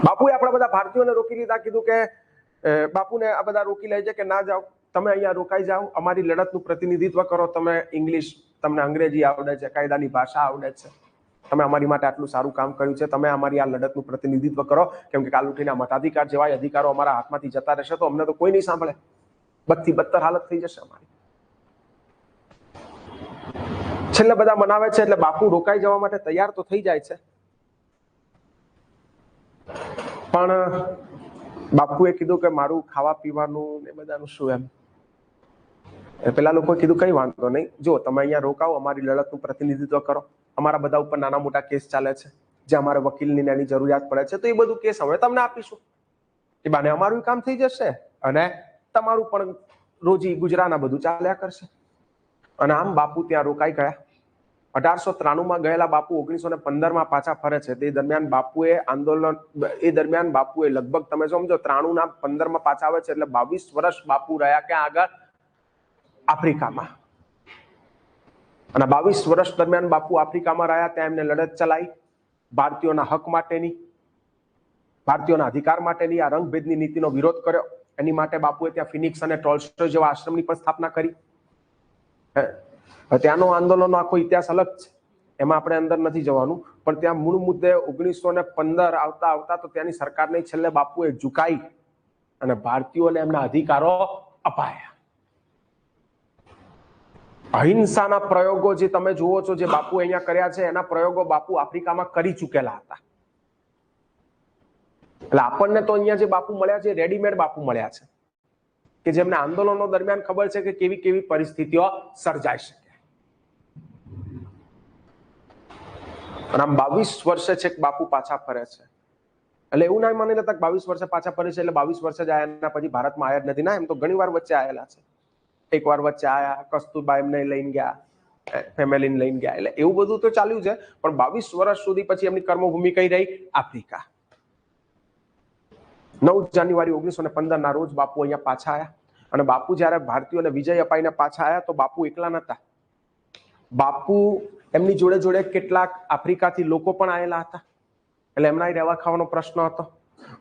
બાપુએ આપણા બધા ભારતીયોને રોકી લીધા. કીધું કે બાપુને આ બધા રોકી લે છે કે ના જાઓ, તમે અહીંયા રોકાઈ જાઓ, અમારી લડતનું પ્રતિનિધિત્વ કરો. તમે ઇંગ્લિશ, તમને અંગ્રેજી આવડે છે, કાયદાની ભાષા આવડે છે, તમે અમારી માટે આટલું સારું કામ કર્યું છે, તમે અમારી આ લડતનું પ્રતિનિધિત્વ કરો. કેમ કે કાલ ઉઠીને મતાધિકાર જેવા અધિકારો અમારા હાથમાંથી જતા રહેશે તો અમને તો કોઈ નહીં સાંભળે. બદથી બદતર હાલત થઈ જશે અમારી. છેલ્લે બધા મનાવે છે એટલે બાપુ રોકાઈ જવા માટે તૈયાર તો થઈ જાય છે. પણ બાપુએ કીધું કે મારું ખાવા પીવાનું ને બધાનું શું એમ. પેલા લોકોએ કીધું કઈ વાંધો નહીં, જો તમે અહીંયા રોકાઓ, અમારી લડતનું પ્રતિનિધિત્વ કરો. અમારા બધા ઉપર નાના મોટા કેસ ચાલે છે, જે અમારે વકીલની એની જરૂરિયાત પડે છે, તો એ બધું કેસ અમે તમને આપીશું. એ બાને અમારું કામ થઈ જશે અને તમારું પણ રોજી ગુજરાના બધું ચાલ્યા કરશે. અને આમ બાપુ ત્યાં રોકાઈ ગયા. 1893 ગયેલા બાપુ 1915 પાછા ફરે છે. તે દરમિયાન બાપુએ આંદોલન, એ દરમિયાન બાપુએ લગભગ તમે સમજો 93 15 પાછા આવે છે એટલે 22 વર્ષ બાપુ રહ્યા ક્યાં આગળ? આફ્રિકામાં. અને 22 વર્ષ દરમિયાન બાપુ આફ્રિકામાં રહ્યા. ત્યાં એમને લડત ચલાવી ભારતીયોના હક માટેની, ભારતીયોના અધિકાર માટેની. આ રંગભેદની નીતિનો વિરોધ કર્યો. એની માટે બાપુએ ત્યાં ફિનિક્સ અને ટોલ્સ્ટોય જેવા આશ્રમની પણ સ્થાપના કરી. ત્યાંનો આંદોલનનો આખો ઇતિહાસ અલગ છે, એમાં આપણે અંદર નથી જવાનું. પણ ત્યાં મૂળ મુદ્દે 1915 આવતા તો ત્યાંની સરકારને છેલ્લે બાપુએ ઝુકાઈ અને ભારતીયોને એમના અધિકારો અપાયા. અહિંસાના પ્રયોગો જે તમે જુઓ છો, જે બાપુ અહીંયા કર્યા છે, એના પ્રયોગો બાપુ આફ્રિકામાં કરી ચૂકેલા હતા. એટલે આપણને તો અહીંયા જે બાપુ મળ્યા છે રેડીમેડ બાપુ મળ્યા છે, કે જેમને આંદોલનો દરમિયાન ખબર છે કે કેવી કેવી પરિસ્થિતિઓ સર્જાઈ શકે. અને આમ 22 વર્ષે છે બાપુ પાછા ફરે છે. એટલે એવું ના માની લેતા કે 22 વર્ષે પાછા ફરે છે એટલે 22 વર્ષે જ આયા, એના પછી ભારતમાં આયા જ નથી. ના, એમ તો ઘણી વાર વચ્ચે આવેલા છે. એક વાર વચ્ચે આયા, કસ્તુરબા એમને લઈને ગયા, ફેમિલીને લઈને ગયા, એટલે એવું બધું તો ચાલ્યું છે. પણ 22 વર્ષ સુધી પછી એમની કર્મભૂમિ કઈ રહી? આફ્રિકા. 9 જાન્યુઆરી 1915 ના રોજ બાપુ અહીંયા પાછા આવ્યા. અને બાપુ જયારે ભારતીયોને વિજય અપાઈને પાછા આવ્યા તો બાપુ એકલા નતા. બાપુ એમની જોડે જોડે કેટલાક આફ્રિકાથી લોકો પણ આવેલા હતા. એટલે એમના રહેવા ખાવાનો પ્રશ્ન હતો.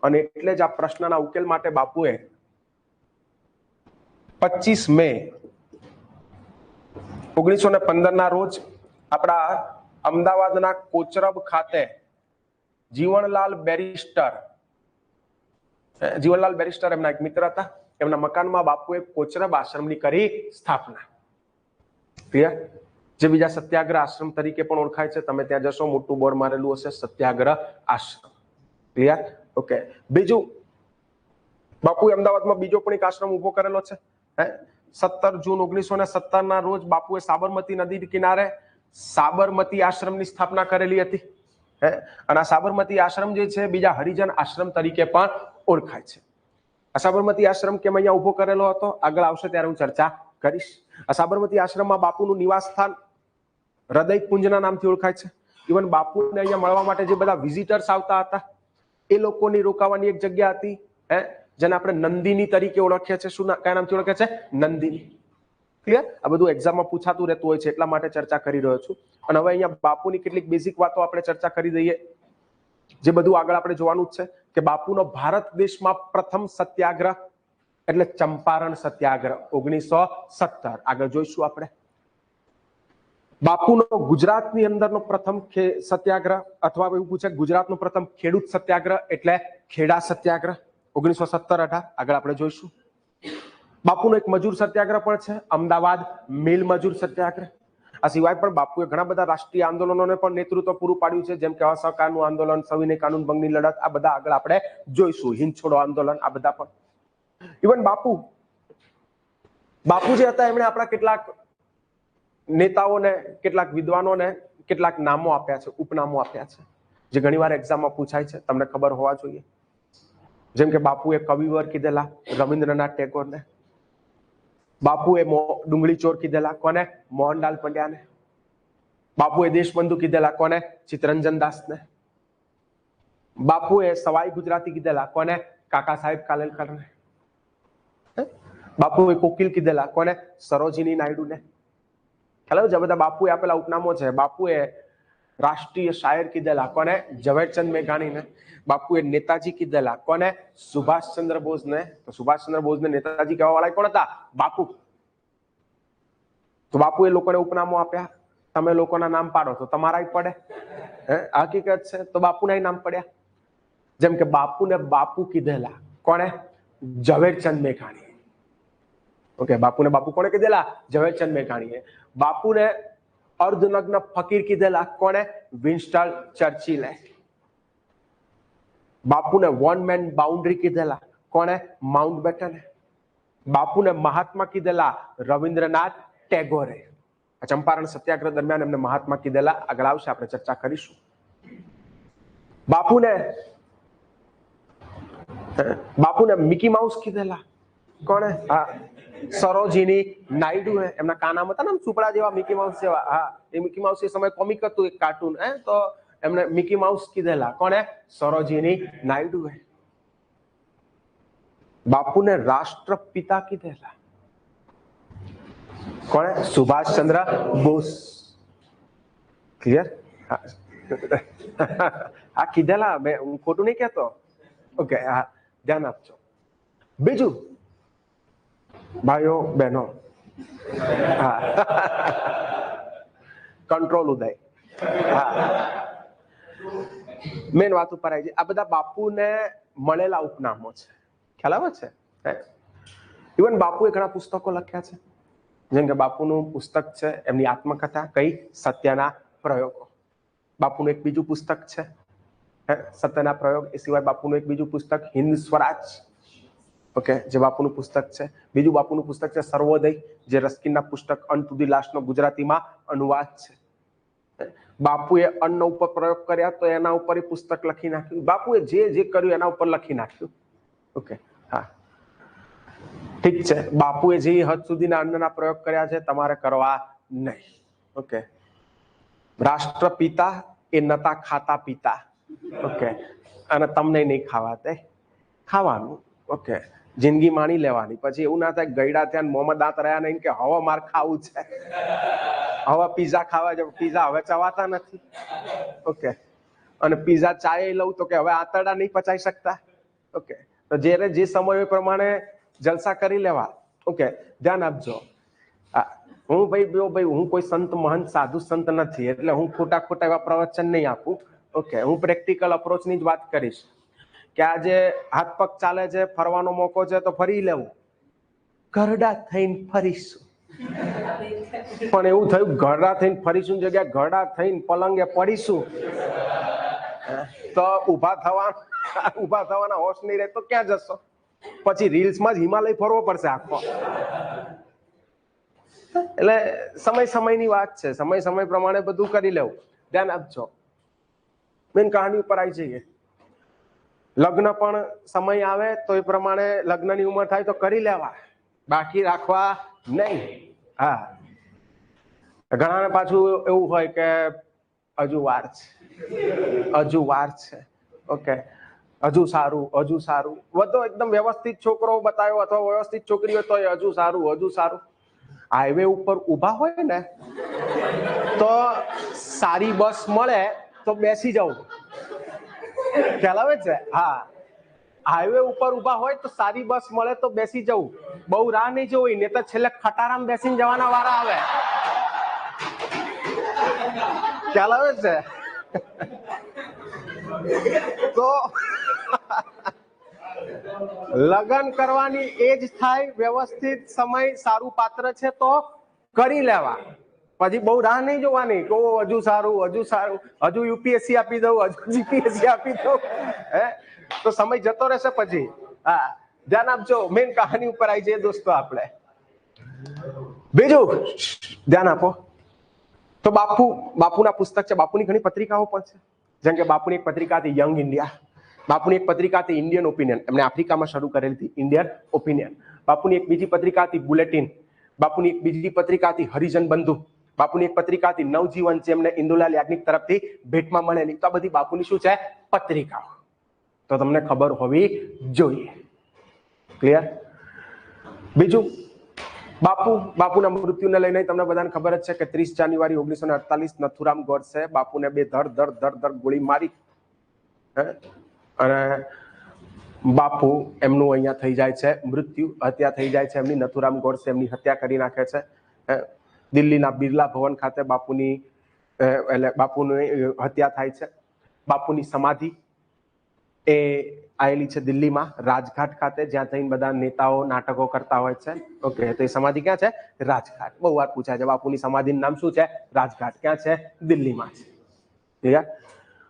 અને એટલે જ આ પ્રશ્નના ઉકેલ માટે બાપુએ 25 મે 1915 ના રોજ આપણા અમદાવાદના કોચરબ ખાતે જીવનલાલ બેરિસ્ટર એમના એક મિત્ર હતા, એમના મકાનમાં બાપુએ કોચરબ આશ્રમની કરી સ્થાપના. ક્લિયર? જે બીજા સત્યાગ્રહ આશ્રમ તરીકે પણ ઓળખાય છે. તમે ત્યાં જશો, મોટું બોર્ડ મારેલું હશે, સત્યાગ્રહ આશ્રમ. ક્લિયર? ઓકે. બીજું, બાપુએ અમદાવાદમાં બીજો પણ એક આશ્રમ ઉભો કરેલો છે. 17 જૂન 1917 ના રોજ બાપુએ સાબરમતી નદી કિનારે સાબરમતી આશ્રમની સ્થાપના કરેલી હતી. અને આ સાબરમતી આશ્રમ જે છે બીજા હરિજન આશ્રમ તરીકે પણ ઓળખાય છે. આ સાબરમતી આશ્રમ કેમ અહીંયા ઉભો કરેલો હતો આગળ આવશે ત્યારે હું ચર્ચા કરીશ. આ સાબરમતી આશ્રમમાં બાપુનું નિવાસ સ્થાન હૃદય કુંજના નામથી ઓળખાય છે. ઇવન બાપુને અહીંયા મળવા માટે જે બધા વિઝિટર્સ આવતા હતા એ લોકોની રોકાવાની એક જગ્યા હતી, જેને આપણે નંદિની તરીકે ઓળખીએ છીએ. શું કયા નામથી ઓળખે છે? નંદિની. ક્લિયર? આ બધું એક્ઝામમાં પૂછાતું રહેતું હોય છે, એટલા માટે ચર્ચા કરી રહ્યો છું. અને હવે અહીંયા બાપુની કેટલીક બેઝિક વાતો આપણે ચર્ચા કરી દઈએ. જે બધું આગળ આપણે જોવાનું જ છે કે બાપુનો ભારત દેશમાં પ્રથમ સત્યાગ્રહ એટલે ચંપારણ સત્યાગ્રહ 1917. આગળ જોઈશું આપણે. બાપુનો ગુજરાતની અંદરનો પ્રથમ સત્યાગ્રહ, અથવા એવું પૂછે ગુજરાતનો પ્રથમ ખેડૂત સત્યાગ્રહ એટલે ખેડા સત્યાગ્રહ 1917-18. આગળ આપણે જોઈશું. બાપુનો એક મજૂર સત્યાગ્રહ પણ છે, અમદાવાદ મિલ મજૂર સત્યાગ્રહ. આ સિવાય પણ બાપુએ ઘણા બધા રાષ્ટ્રીય આંદોલનોને પણ નેતૃત્વ પૂરું પાડ્યું છે, જેમ કે અસહકારનું આંદોલન, સવિનય કાનૂન ભંગની લડત. આ બધા આગળ આપણે જોઈશું. હિંદ છોડો આંદોલન, આ બધા પણ. ઇવન બાપુ જે હતા એમણે આપણા કેટલાક નેતાઓને, કેટલાક વિદ્વાનોને કેટલાક નામો આપ્યા છે, ઉપનામો આપ્યા છે, જે ઘણીવાર એક્ઝામમાં પૂછાય છે, તમને ખબર હોવા જોઈએ. જેમ કે બાપુએ કવિવર કીધેલા રવિન્દ્રનાથ ટેગોરને. બાપુએ ડુંગળી ચોર કીધેલા કોને? મોહનલાલ પંડ્યાને. બાપુએ દેશબંધુ કીધેલા કોને? ચિત્તરંજન દાસને. બાપુએ સવાઈ ગુજરાતી કીધેલા કોને? કાકા સાહેબ કાલેલકરને. બાપુએ કોકિલ કીધેલા કોને? સરોજિની નાયડુને. ખ્યાલ આવ્યો? બધા બાપુએ આપેલા ઉપનામો છે. બાપુએ રાષ્ટ્રીય શાયર કીધેલા કોને? ઝવેરચંદ મેઘાણીને. બાપુએ નેતાજી કીધેલા કોને? સુભાષચંદ્ર બોઝને. તો સુભાષચંદ્ર બોઝને નેતાજી કહેવા વાળા કોણ હતા? બાપુ. તો બાપુએ લોકોને ઉપનામો આપ્યા. તમે લોકોના નામ પાડો તો તમારા પડે. હકીકત છે. તો બાપુના નામ પડ્યા. જેમ કે બાપુને બાપુ કીધેલા કોને? ઝવેરચંદ મેઘાણી. ઓકે, બાપુને બાપુ કોને કીધેલા? ઝવેરચંદ મેઘાણીએ. બાપુને અર્ધનગ્ન ફકીર કીધેલા કોને? વિન્સ્ટન ચર્ચિલે. બાપુને વન મેન બાઉન્ડ્રી કીધેલા કોને? માઉન્ટબેટને. બાપુને મહાત્મા કીધેલા રવિન્દ્રનાથ ટેગોરે. ચંપારણ સત્યાગ્રહ દરમિયાન એમને મહાત્મા કીધેલા. આગળ આવશે, આપણે ચર્ચા કરીશું. બાપુને મિકી માઉસ કીધેલા કોને? હા, સરોજિની નાયડુ. એમના કાનામાં હતા ને સુપડા જેવા, મિકી માઉસ જેવા. હા, એ મિકી માઉસ એ સમય કોમિક હતું, એક કાર્ટૂન. તો એમને મિકી માઉસ કીધેલા કોને? સરોજિની નાયડુ. બાપુને રાષ્ટ્રપિતા કીધેલા કોને? સુભાષચંદ્ર બોઝ. ક્લિયર? હા, કીધેલા. હું ખોટું નહીં કહેતો. ઓકે, હા, ધ્યાન આપજો. બીજું ભાઈઓ બહેનો, હા, કંટ્રોલ ઉદય. હા, મેન વાત ઉપર આવી જાય. આ બધા બાપુને મળેલા ઉપનામો છે. ખ્યાલ આવે છે? ઇવન બાપુએ ઘણા પુસ્તકો લખ્યા છે. જેમ કે બાપુનું પુસ્તક છે એમની આત્મકથા, કઈ? સત્યના પ્રયોગો. બાપુનું એક બીજું પુસ્તક છે સત્યના પ્રયોગ. એ સિવાય બાપુનું એક બીજું પુસ્તક હિન્દ સ્વરાજ. ઓકે, જે બાપુનું પુસ્તક છે. બીજું બાપુનું પુસ્તક છે સર્વોદય, જે રસ્કિનના પુસ્તક અન્ન ટુ ધી લાસ્ટનો ગુજરાતીમાં અનુવાદ છે. બાપુએ અન્ન ઉપર પ્રયોગ કર્યા તો એના ઉપર પુસ્તક લખી નાખ્યું. બાપુએ જે કર્યું એના ઉપર લખી નાખ્યું. ઓકે, હા, ઠીક છે. બાપુએ જે હદ સુધીના અન્નના પ્રયોગ કર્યા છે તમારે કરવા નહીં. ઓકે, રાષ્ટ્રપિતા એ નતા ખાતા પીતા. ઓકે, અને તમને નહીં ખાવા તે ખાવાનું. ઓકે, જિંદગી માણી લેવાની. પછી એવું ના થાય ગયડા થયા મોંમાં દાંત રહ્યા નહીં કે હવે માર ખાવું છે, હવે પીઝા ખાવા છે. પીઝા હવે ચવાતા નથી. ઓકે, અને પીઝા ચાય લઉં તો કે હવે આંતરડા નહીં પચાવી શકતા. ઓકે, તો જ્યારે જે સમય પ્રમાણે જલસા કરી લેવા. ઓકે, ધ્યાન આપજો. હું કોઈ સંત મહંત સાધુ સંત નથી, એટલે હું ખોટા એવા પ્રવચન નહીં આપું. ઓકે, હું પ્રેક્ટિકલ અપ્રોચની જ વાત કરીશ કે આજે હાથ પગ ચાલે છે, ફરવાનો મોકો છે તો ફરી લેવું. ઘરડા થઈને ફરીશું. પણ એવું થયું ઘરડા થઈને ફરીશું જગ્યા ઘરડા થઈને પલંગે પડીશું તો ઊભા થવાના હોશ નહીં રહે તો ક્યાં જશો? પછી રીલ્સમાં જ હિમાલય ફરવો પડશે આખો. એટલે સમયની વાત છે. સમય પ્રમાણે બધું કરી લેવું. ધ્યાન આપજો. મેન કહાની ઉપર આવી જઈએ. લગ્ન પણ સમય આવે તો એ પ્રમાણે લગ્નની ઉંમર થાય તો કરી લેવા, બાકી રાખવા નહીં. હા, ઘણાને પાછું એવું હોય કે હજુ વાર છે, હજુ વાર છે. ઓકે, હજુ સારું, હજુ સારું. બધો એકદમ વ્યવસ્થિત છોકરો બતાવ્યો અથવા વ્યવસ્થિત છોકરી હોય તો હજુ સારું, હજુ સારું. હાઈવે ઉપર ઊભા હોય ને તો સારી બસ મળે તો બેસી જવું. ખ્યાલ આવે છે? હા, હાઈવે ઉપર ઊભા હોય તો સારી બસ મળે તો બેસી જવું. બહુ રાહ નહીં જોવી, ને તો છેલ્લે ખટારામ બેસીને જવાના વારા આવે. ખ્યાલ આવે છે? તો લગ્ન કરવાની એજ થાય, વ્યવસ્થિત સમય, સારું પાત્ર છે તો કરી લેવા. પછી બહુ રાહ નહીં જોવાની કે હજુ સારું, હજુ સારું, હજુ યુપીએસસી આપી દઉં, હજુ જીપીએસસી આપી દઉં. હે તો સમય જતો રહેશે પછી. હા, ધ્યાન આપજો. મેન કહાની ઉપર આવી જઈએ દોસ્તો આપણે. બીજું ધ્યાન આપો તો બાપુના પુસ્તક છે, બાપુની ઘણી પત્રિકાઓ પણ છે. જેમ કે બાપુની એક પત્રિકા હતી યંગ ઇન્ડિયા, બાપુની એક પત્રિકા હતી ઇન્ડિયન ઓપિનિયન, એમણે આફ્રિકામાં શરૂ કરેલી હતી ઇન્ડિયન ઓપિનિયન. બાપુની એક બીજી પત્રિકા હતી બુલેટિન, બાપુની એક બીજી પત્રિકા હતી હરિજન બંધુ, બાપુની એક પત્રિકા હતી નવજીવન, જે એમને ઇન્દુલાલ યાજ્ઞિક તરફથી ભેટમાં મળેલી. તો આ બધી બાપુની શું છે? પત્રિકાઓ. તો તમને ખબર હોવી જોઈએ. ક્લિયર? બીજું બાપુના મૃત્યુને લઈને તમને બધાને ખબર જ છે કે 30 જાન્યુઆરી 1948 નથુરામ ગોડસે બાપુને બે ધડ ગોળી મારી અને બાપુ એમનું અહીંયા થઈ જાય છે મૃત્યુ, હત્યા થઈ જાય છે એમની. નથુરામ ગોડસે એમની હત્યા કરી નાખે છે. દિલ્હીના બિરલા ભવન ખાતે બાપુની હત્યા થાય છે. બાપુની સમાધિ એ આવેલી છે દિલ્હીમાં રાજઘાટ ખાતે, જ્યાં થઈને બધા નેતાઓ નાટકો કરતા હોય છે. ઓકે, તો એ સમાધિ ક્યાં છે? રાજઘાટ. બહુ વાર પૂછાય છે બાપુની સમાધિનું નામ શું છે? રાજઘાટ. ક્યાં છે? દિલ્હીમાં છે.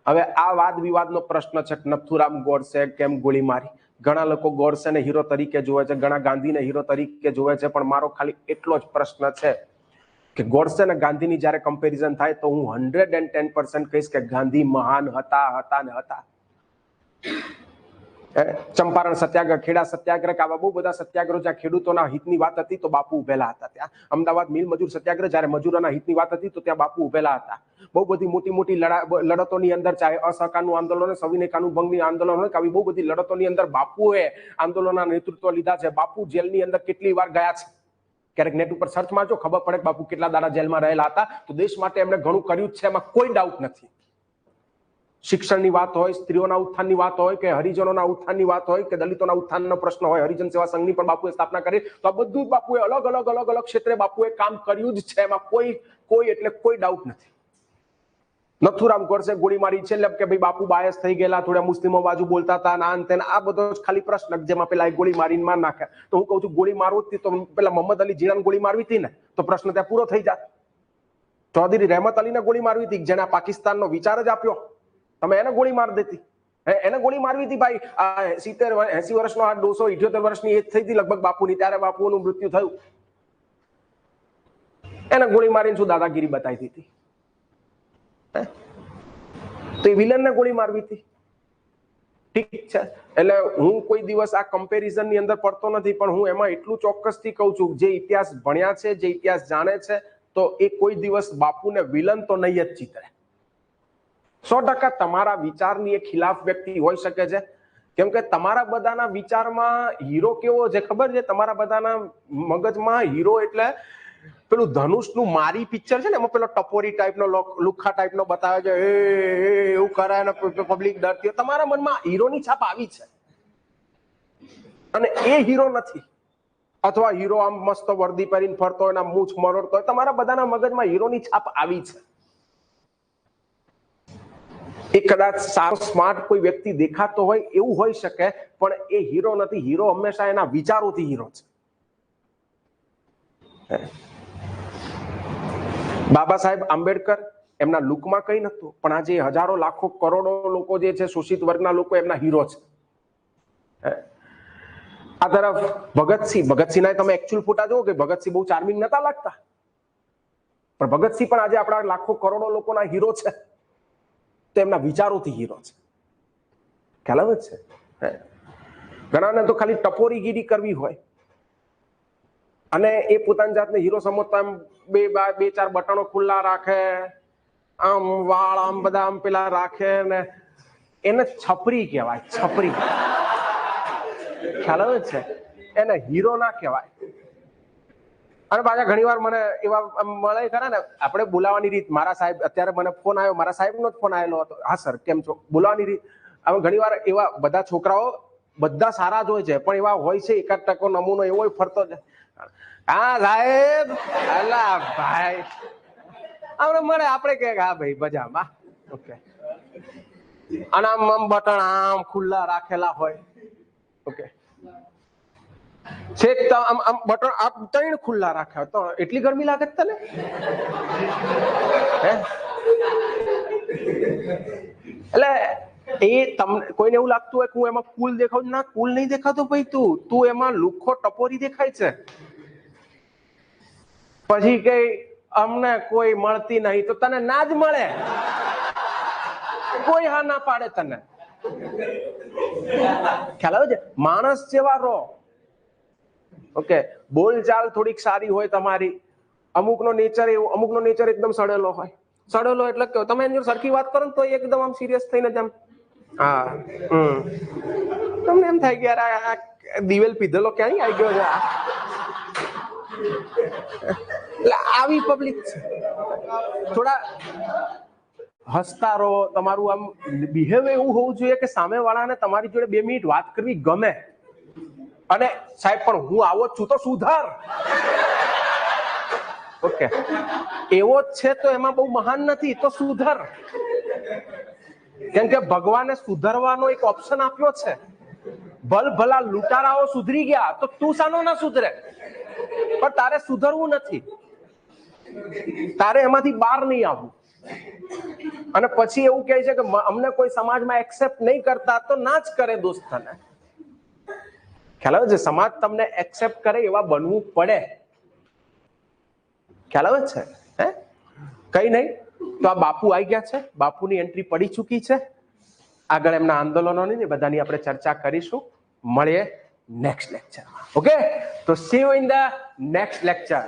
હવે આ વાદ વિવાદનો પ્રશ્ન છે, નથુરામ ગોડસે કેમ ગોળી મારી. ઘણા લોકો ગોડસેને હીરો તરીકે જોવે છે, ઘણા ગાંધીને હીરો તરીકે જોવે છે, પણ મારો ખાલી એટલો જ પ્રશ્ન છે કે ગોડસે અને ગાંધીની જ્યારે કમ્પેરિઝન થાય તો હું 110% કહીશ કે ગાંધી મહાન હતા. ચંપારણ સત્યાગ્રહ, ખેડા સત્યાગ્રહ, આવા બહુ બધા સત્યાગ્રહ જ્યાં ખેડૂતોના હિતની વાત હતી તો બાપુ ઉભેલા હતા. ત્યાં અમદાવાદ મિલ મજૂર સત્યાગ્રહ, જ્યારે મજૂરોના હિતની વાત હતી તો ત્યાં બાપુ ઉભેલા હતા. બહુ બધી મોટી લડતોની અંદર, ચાહે અસહકારનું આંદોલન, સવિનય કાનૂન ભંગની આંદોલન હોય, આવી બહુ બધી લડતોની અંદર બાપુએ આંદોલનના નેતૃત્વ લીધા છે. બાપુ જેલની અંદર કેટલી વાર ગયા છે, ક્યારેક નેટ ઉપર સર્ચ મારજો, ખબર પડે બાપુ કેટલા દાડા જેલમાં રહેલા હતા. તો દેશ માટે એમણે ઘણું કર્યું છે, એમાં કોઈ ડાઉટ નથી. શિક્ષણની વાત હોય, સ્ત્રીઓના ઉત્થાનની વાત હોય, કે હરિજનોના ઉત્થાનની વાત હોય, કે દલિતોના ઉત્થાનનો પ્રશ્ન હોય, હરિજન સેવા સંઘની પણ બાપુએ સ્થાપના કરી. તો આ બધું જ બાપુએ અલગ ક્ષેત્રે બાપુએ કામ કર્યું જ છે, એમાં કોઈ ડાઉટ નથી. નથુરામ ગોડસે ગોળી મારી છે એટલે કે ભાઈ બાપુ બાયસ થઈ ગયેલા, થોડા મુસ્લિમો બાજુ બોલતા હતા, આ બધો ખાલી પ્રશ્ન, જેમાં પેલા ગોળી મારીને માર નાખે. તો હું કહું છું ગોળી મારવું હતી તો પેલા મોહમ્મદ અલી જીણાને ગોળી મારવી હતી ને, તો પ્રશ્ન ત્યાં પૂરો થઈ જાય. ચૌધરી રહેમત અલીને ગોળી મારવી હતી, જેને પાકિસ્તાનનો વિચાર જ આપ્યો, તમે એને ગોળી મારી દેતી. એને ગોળી મારવી હતી ભાઈ. 80 વર્ષનો આ 278 વર્ષની એજ થઈ હતી લગભગ બાપુની, ત્યારે બાપુનું મૃત્યુ થયું. એને ગોળી મારીને શું દાદાગીરી બતાવી હતી? તો એ વિલનને ગોળી મારવી હતી. ઠીક છે, એટલે હું કોઈ દિવસ આ કમ્પેરિઝન ની અંદર પડતો નથી, પણ હું એમાં એટલું ચોક્કસથી કહું છું, જે ઇતિહાસ ભણ્યા છે, જે ઇતિહાસ જાણે છે, તો એ કોઈ દિવસ બાપુને વિલન તો નહીં જ ચિતરે. 100% તમારા વિચારની એ ખિલાફ વ્યક્તિ હોઈ શકે છે, કેમ કે તમારા બધાના વિચારમાં હીરો કેવો છે ખબર છે? તમારા બધાના મગજમાં હીરો એટલે પેલું ધનુષનું મારી પિક્ચર છે ને, એમાં પેલો ટપોરી ટાઈપનો, લુખ્ખા ટાઈપનો બતાવે છે, એવું કરે ને પબ્લિક ડરતી. તમારા મનમાં હીરોની છાપ આવી છે, અને એ હીરો નથી. અથવા હીરો આમ મસ્ત વર્દી પહેરીને ફરતો હોય, મૂછ મરોડતો હોય, તમારા બધાના મગજમાં હીરોની છાપ આવી છે. એ કદાચ સારો સ્માર્ટ કોઈ વ્યક્તિ દેખાતો હોય એવું હોઈ શકે, પણ એ હીરો નથી. હીરો હંમેશા એના વિચારોથી હીરો છે. બાબા સાહેબ આંબેડકર એમના લુકમાં કઈ નતું, પણ આજે હજારો લાખો કરોડો લોકો જે છે, શોષિત વર્ગના લોકો, એમના હીરો છે. આ તરફ ભગતસિંહના તમે એકચ્યુઅલ ફોટા જુઓ કે ભગતસિંહ બહુ ચાર્મિંગ નતા લાગતા, પણ ભગતસિંહ પણ આજે આપણા લાખો કરોડો લોકોના હીરો છે. તો એમના વિચારોથી હીરો છે. ખ્યાલ આવે છે? ઘણાને તો ખાલી ટપોરીગીરી કરવી હોય અને એ પોતાની જાતને હીરો સમજતા, એમ બે ચાર બટનો ખુલ્લા રાખે આમ વાળ આમ બધા આમ પેલા રાખે ને એને છપરી કહેવાય, છપરી. ખ્યાલ આવે છે? એને હીરો ના કહેવાય. અને પાછા ઘણી વાર મને એવા મળે ખરા ને, આપણે બોલાવાની રીત, મારા સાહેબ અત્યારે મને ફોન આવ્યો, મારા સાહેબનો જ ફોન આવેલો હતો, હા સર કેમ છો, બોલાવાની રીત. હવે ઘણી વાર એવા બધા છોકરાઓ બધા સારા જ હોય છે, પણ એવા હોય છે 1% નમૂનો એવો ફરતો છે, હા સાહેબ, અલા ભાઈ, આપણે મળે આપણે કે હા ભાઈ મજામાં, ઓકે. અને આમ બટન આમ ખુલ્લા રાખેલા હોય, ઓકે. છેક આમ બટન આપ ત્રણ ખુલ્લા રાખ્યા તો એટલી ગરમી લાગે તને? એટલે એ તમને કોઈને એવું લાગતું હોય કે હું એમાં કુલ દેખાવ, ના કુલ નહીં દેખાતો ભાઈ, તું એમાં લુખ્ખો ટપોરી દેખાય છે. પછી કઈ અમને કોઈ મળતી નહીં તો તને ના જ મળે, કોઈ હા ના પાડે તને. ખ્યાલ આવે છે? માણસ જેવા રહો, ઓકે. બોલચાલ થોડીક સારી હોય તમારી, અમુકનો નેચર એવો, અમુકનો નેચર એકદમ સડેલો હોય. સડેલો એટલે કે તમે એની સરખી વાત કરો ને તો એકદમ આમ સિરિયસ થઈને જ આમ, હા, તમને એમ થાય કે યાર આ દિવેલ પીધેલો ક્યાંય આવી ગયો છે આ. એટલે આવી પબ્લિક છે. થોડા હસતા રહો, તમારું આમ બિહેવ એવું હોવું જોઈએ કે સામે વાળાને તમારી જોડે 2 મિનિટ વાત કરવી ગમે. અને સાહેબ પણ હું આવો જ છું તો સુધાર, ઓકે. એવો જ છે તો એમાં બહુ મહાન નથી, તો સુધાર. કેમ કે ભગવાને સુધારવાનો એક ઓપ્શન આપ્યો છે. ભલા લૂંટારાઓ સુધરી ગયા તો તું સાનો ના સુધરે? પણ તારે સુધરવું નથી, તારે એમાંથી બહાર નહીં આવવું. અને પછી એવું કહે છે કે અમને કોઈ સમાજમાં એક્સેપ્ટ નહીં કરતા, તો ના જ કરે દોસ્ત તને. ખ્યાલ આવે છે? સમાજ તમને એક્સેપ્ટ કરે એવા બનવું પડે. ખ્યાલ આવે છે? હે કઈ નહીં. તો આ બાપુ આવી ગયા છે, બાપુની એન્ટ્રી પડી ચૂકી છે. આગળ એમના આંદોલનોની બધાની આપણે ચર્ચા કરીશું. મળીએ નેક્સ્ટ લેક્ચરમાં, ઓકે. તો C you in the next lecture.